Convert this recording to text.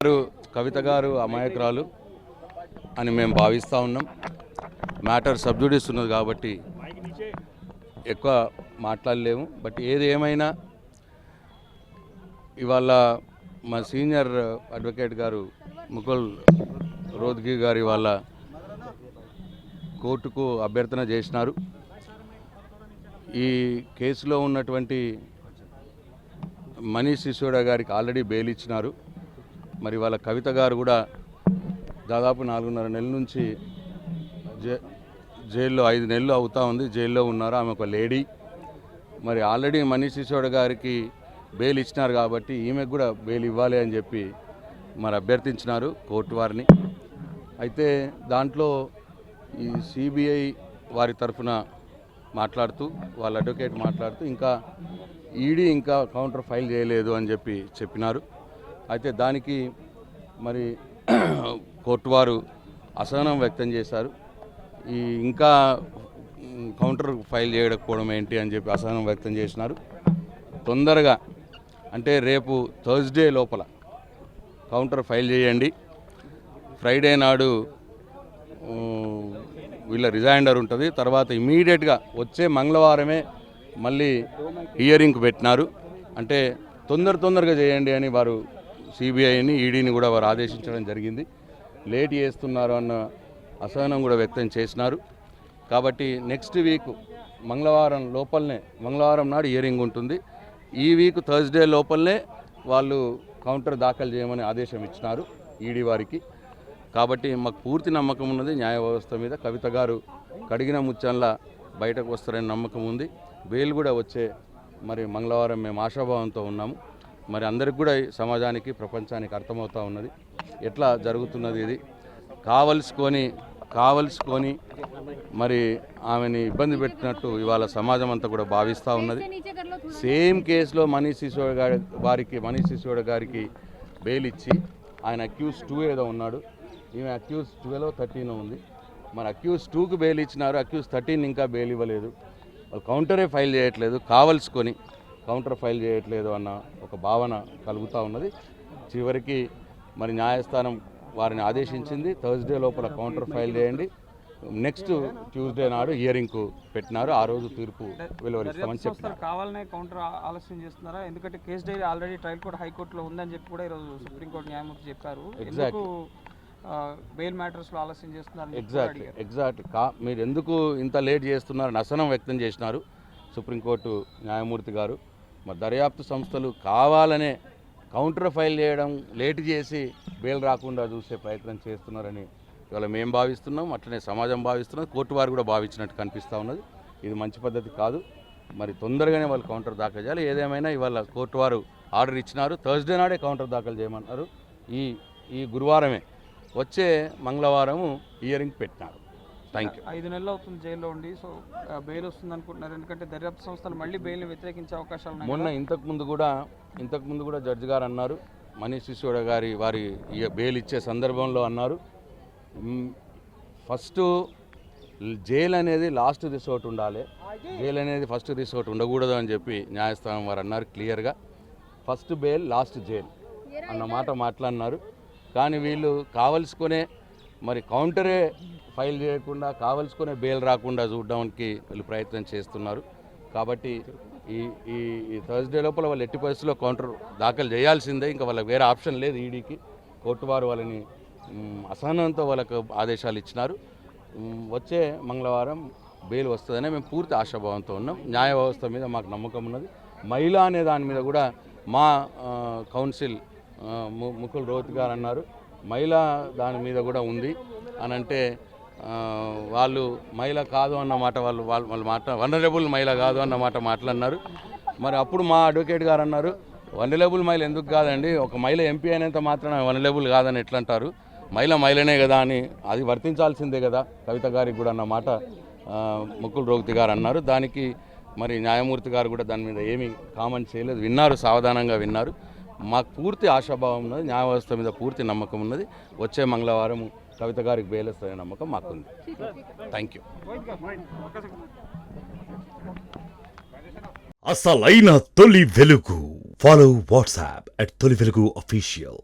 కవిత గారు అమాయకురాలు అని మేము భావిస్తూ ఉన్నాం. మ్యాటర్ సబ్జుడిస్ ఉన్నది కాబట్టి ఎక్కువ మాట్లాడలేము. బట్ ఏది ఏమైనా ఇవాళ మా సీనియర్ అడ్వకేట్ గారు ముకుల్ రోహ్తగి గారు ఇవాళ కోర్టుకు అభ్యర్థన చేసినారు. ఈ కేసులో ఉన్నటువంటి మనీష్ సిసోడియా గారికి ఆల్రెడీ బెయిల్ ఇచ్చినారు. మరి వాళ్ళ కవిత గారు కూడా దాదాపు 4.5 నెలల నుంచి జైల్లో 5 నెలలు అవుతా ఉంది, జైల్లో ఉన్నారు. ఆమె ఒక లేడీ. మరి ఆల్రెడీ మనీష్ సిసోడియా గారికి బెయిల్ ఇచ్చినారు కాబట్టి ఈమెకు కూడా బెయిల్ ఇవ్వాలి అని చెప్పి మరి అభ్యర్థించినారు కోర్టు వారిని. అయితే దాంట్లో ఈ సిబిఐ వారి తరఫున మాట్లాడుతూ వాళ్ళ అడ్వకేట్ మాట్లాడుతూ ఇంకా ఈడీ ఇంకా కౌంటర్ ఫైల్ చేయలేదు అని చెప్పినారు. అయితే దానికి మరి కోర్టు వారు అసహనం వ్యక్తం చేశారు. ఈ ఇంకా కౌంటర్ ఫైల్ చేయకపోవడం ఏంటి అని చెప్పి అసహనం వ్యక్తం చేసినారు. తొందరగా అంటే రేపు థర్స్డే లోపల కౌంటర్ ఫైల్ చేయండి. ఫ్రైడే నాడు వీళ్ళ రిజైండర్ ఉంటుంది. తర్వాత ఇమీడియట్గా వచ్చే మంగళవారమే మళ్ళీ హియరింగ్కి పెట్టినారు. అంటే తొందరగా చేయండి అని వారు సిబిఐని ఈడీని కూడా వారు ఆదేశించడం జరిగింది. లేట్ చేస్తున్నారు అన్న అసహనం కూడా వ్యక్తం చేసినారు. కాబట్టి నెక్స్ట్ వీక్ మంగళవారం నాడు హియరింగ్ ఉంటుంది. ఈ వీక్ థర్స్డే లోపలనే వాళ్ళు కౌంటర్ దాఖలు చేయమని ఆదేశం ఇచ్చినారు ఈడీ వారికి. కాబట్టి మాకు పూర్తి నమ్మకం ఉన్నది న్యాయ వ్యవస్థ మీద. కవిత గారు కడిగిన ముచ్చంలా బయటకు వస్తారని నమ్మకం ఉంది. బెయిల్ కూడా వచ్చే మరి మంగళవారం మేము ఆశాభావంతో ఉన్నాము. మరి అందరికి కూడా సమాజానికి ప్రపంచానికి అర్థమవుతూ ఉన్నది ఎట్లా జరుగుతున్నది. ఇది కావలసుకొని మరి ఆమెని ఇబ్బంది పెట్టినట్టు ఇవాళ సమాజం అంతా కూడా భావిస్తూ ఉన్నది. సేమ్ కేసులో మనీష్ సిసోడియా గారికి బెయిల్ ఇచ్చి ఆయన అక్యూజ్ 2 ఏదో ఉన్నాడు, ఈమె అక్యూజ్ 12 13 ఉంది. మరి అక్యూజ్ 2కు బెయిల్ ఇచ్చినారు, అక్యూజ్ 13 ఇంకా బెయిల్ ఇవ్వలేదు. వాళ్ళు కౌంటరే ఫైల్ చేయట్లేదు, కావలసుకొని కౌంటర్ ఫైల్ చేయట్లేదు అన్న ఒక భావన కలుగుతూ ఉన్నది. చివరికి మరి న్యాయస్థానం వారిని ఆదేశించింది థర్స్డే లోపల కౌంటర్ ఫైల్ చేయండి. నెక్స్ట్ ట్యూస్డే నాడు హియరింగ్కు పెట్టినారు. ఆ రోజు తీర్పు వెలువరిస్తామని చెప్తున్నారు. కావాలనే కౌంటర్ ఆలస్యం చేస్తున్నారా? ఎందుకంటే case dairy already trial court హైకోర్టులో ఉందని చెప్పి కూడా ఈరోజు సుప్రీంకోర్టు న్యాయమూర్తి చెప్పారు. బెయిల్ మ్యాటర్స్లో ఆలస్యం చేస్తున్నారు. ఎగ్జాక్ట్ మీరు ఎందుకు ఇంత లేట్ చేస్తున్నారని అసహనం వ్యక్తం చేసినారు సుప్రీంకోర్టు న్యాయమూర్తి గారు. మరి దర్యాప్తు సంస్థలు కావాలనే కౌంటర్ ఫైల్ చేయడం లేట్ చేసి బెయిల్ రాకుండా చూసే ప్రయత్నం చేస్తున్నారని ఇవాళ మేము భావిస్తున్నాం, అట్లనే సమాజం భావిస్తున్నాం, కోర్టు వారు కూడా భావించినట్టు కనిపిస్తూ ఉన్నది. ఇది మంచి పద్ధతి కాదు. మరి తొందరగానే వాళ్ళు కౌంటర్ దాఖలు చేయాలి. ఏదేమైనా ఇవాళ కోర్టు వారు ఆర్డర్ ఇచ్చినారు. థర్స్డే నాడే కౌంటర్ దాఖలు చేయమన్నారు. ఈ గురువారమే వచ్చే మంగళవారము హియరింగ్ పెట్టినారు. Thank you. 5 నెలలు అవుతుంది జైల్లో ఉండి, సో బెయిల్ వస్తుంది అనుకుంటున్నారు. ఎందుకంటే దర్యాప్తు సంస్థలు మళ్ళీ బెయిల్ని వ్యతిరేకించే అవకాశాలు ఉన్నాయి. మొన్న ఇంతకుముందు కూడా జడ్జి గారు అన్నారు, మనీష్ సిసోడియా గారి వారి బెయిల్ ఇచ్చే సందర్భంలో అన్నారు, ఫస్ట్ జైలు అనేది లాస్ట్ రిసోర్ట్ ఉండాలి, జైలు అనేది ఫస్ట్ రిసోర్ట్ ఉండకూడదు అని చెప్పి న్యాయస్థానం వారు అన్నారు క్లియర్గా. ఫస్ట్ బెయిల్ లాస్ట్ జైలు అన్న మాట మాట్లాడినారు. కానీ వీళ్ళు కావలసుకునే మరి కౌంటరే ఫైల్ చేయకుండా కావలసుకునే బెయిల్ రాకుండా చూడడానికి వీళ్ళు ప్రయత్నం చేస్తున్నారు. కాబట్టి ఈ థర్స్డే లోపల వాళ్ళు ఎట్టి పరిస్థితుల్లో కౌంటర్ దాఖలు చేయాల్సిందే. ఇంకా వాళ్ళకి వేరే ఆప్షన్ లేదు. ఈడీకి కోర్టు వారు వాళ్ళని అసహనంతో వాళ్ళకు ఆదేశాలు ఇచ్చినారు. వచ్చే మంగళవారం బెయిల్ వస్తుందనే మేము పూర్తి ఆశాభావంతో ఉన్నాం. న్యాయ వ్యవస్థ మీద మాకు నమ్మకం ఉన్నది. మహిళ అనే దాని మీద కూడా మా కౌన్సిల్ ముకుల్ రోహ్తగి గారు అన్నారు, మహిళ దాని మీద కూడా ఉంది అని అంటే వాళ్ళు మహిళ కాదు అన్నమాట, వాళ్ళు వనరబుల్ మహిళ కాదు అన్నమాట మాట్లాడినారు. మరి అప్పుడు మా అడ్వకేట్ గారు అన్నారు, వనరబుల్ మహిళ ఎందుకు కాదండి, ఒక మహిళ ఎంపీ అయినంత మాత్రం వనరబుల్ కాదని ఎట్లా అంటారు, మహిళనే కదా అని అది వర్తించాల్సిందే కదా కవిత గారికి కూడా అన్నమాట ముకుల్ రోహ్తగి గారు అన్నారు. దానికి మరి న్యాయమూర్తి గారు కూడా దాని మీద ఏమీ కామెంట్ చేయలేదు, విన్నారు, సావధానంగా విన్నారు. మాకు పూర్తి ఆశాభావం ఉన్నది, న్యాయ వ్యవస్థ మీద పూర్తి నమ్మకం ఉన్నది. వచ్చే మంగళవారం కవిత గారికి బెయిల్ వస్తుందనే నమ్మకం మాకుంది. Thank you. అసలైన తొలి వెలుగు. ఫాలో వాట్సాప్ @తొలి వెలుగు official.